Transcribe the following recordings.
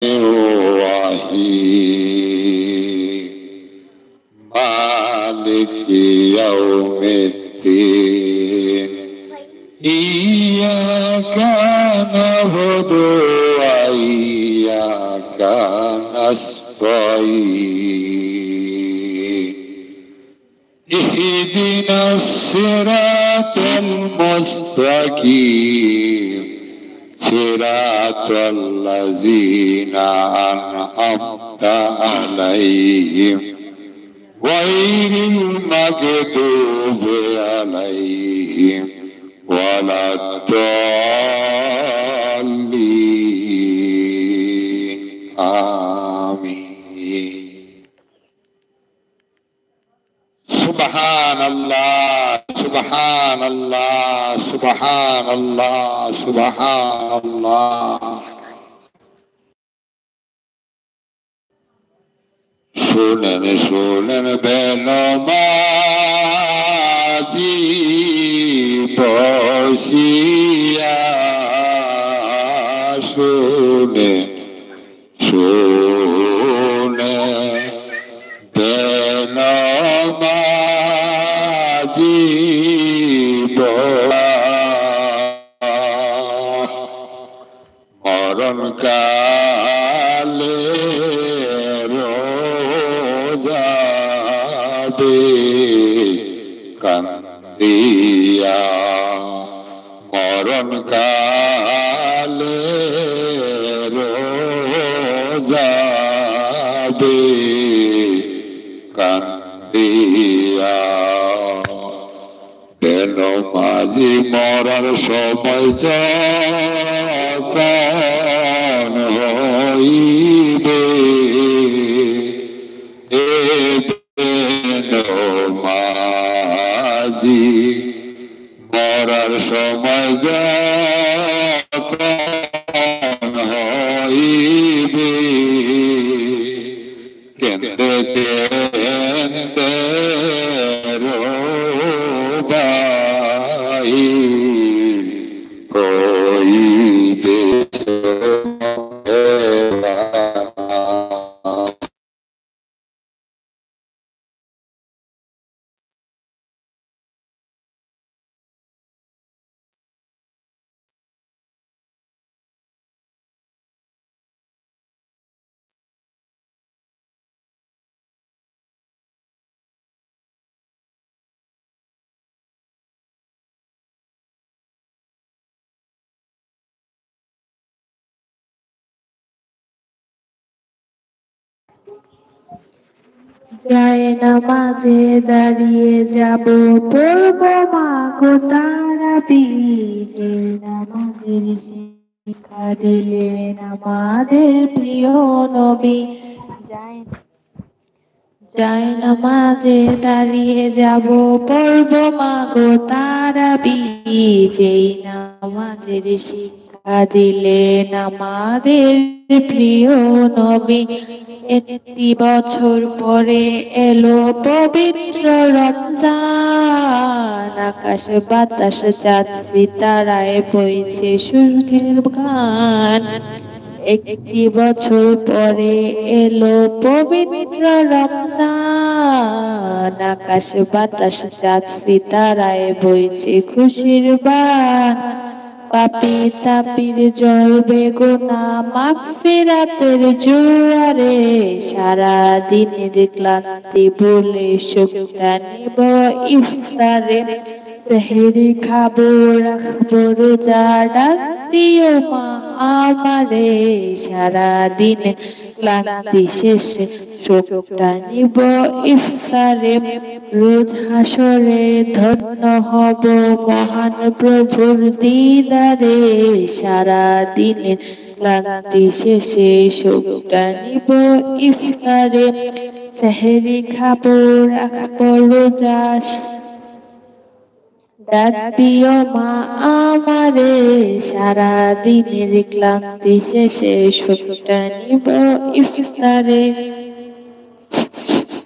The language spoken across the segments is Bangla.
الرحيم مالك يوم الدين إياك نعبد وإياك نستعين اهدنا الصراط المستقيم صراط الذين أنعمت عليهم غير المغضوب عليهم ولا الضالين آمين سبحان الله سبحان الله سبحان الله سبحان الله শুনেন শুনেন বেনমাজি বসিয়া শুনে শুনে বেনমাজি মরণ কালে কান্দিয়া মরণ কালে রোজাবে কান্দিয়া কেন মাঝি মরার সময় যখন হইবে মাঝি মরার সময় যখন হইবে কেন্দে কেন্দে রোবাই কইবে যায় নামাজে দাঁড়িয়ে যাব পড়ব মাগো তারাবি যে নামাজের শিক্ষা দিলেন আমাদের প্রিয় নবী যায় নামাজে দাঁড়িয়ে যাব পড়ব মাগো তারাবি যেই নামাজের শিক্ষা দিলেন আমাদের প্রিয় নবী একটি বছর পরে এলো পবিত্র রমজান আকাশ বাতাস চাঁদ সিতারায় বইছে সুখের গান একটি বছর পরে এলো পবিত্র রমজান আকাশ বাতাস চাঁদ সিতারায় বইছে খুশির বান পাপী তাপির জল বেগুনা মাগফিরাতের জোয়ারে সারা দিনের ক্লান্তি বলে শোকটা নিব ইফতারে সেহরি খাবো রাখবো রোজা ডাক দিও মা আমারে সারা দিন ক্লান্তি শেষে শোকটা নিব ইফতারে রোজ হাসরে ধন্য হব মহান প্রভুর দিদারে সারা দিনের ক্লান্তি শেষে শোকটা নিব ইফতারে সেহরি খাবো রাখবো রোজা ডাক দিও মা আমারে সারা দিনের ক্লান্তি শেষে শোকটা নিব ইফতারে।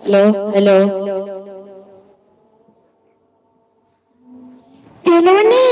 Hello hello টুনমনি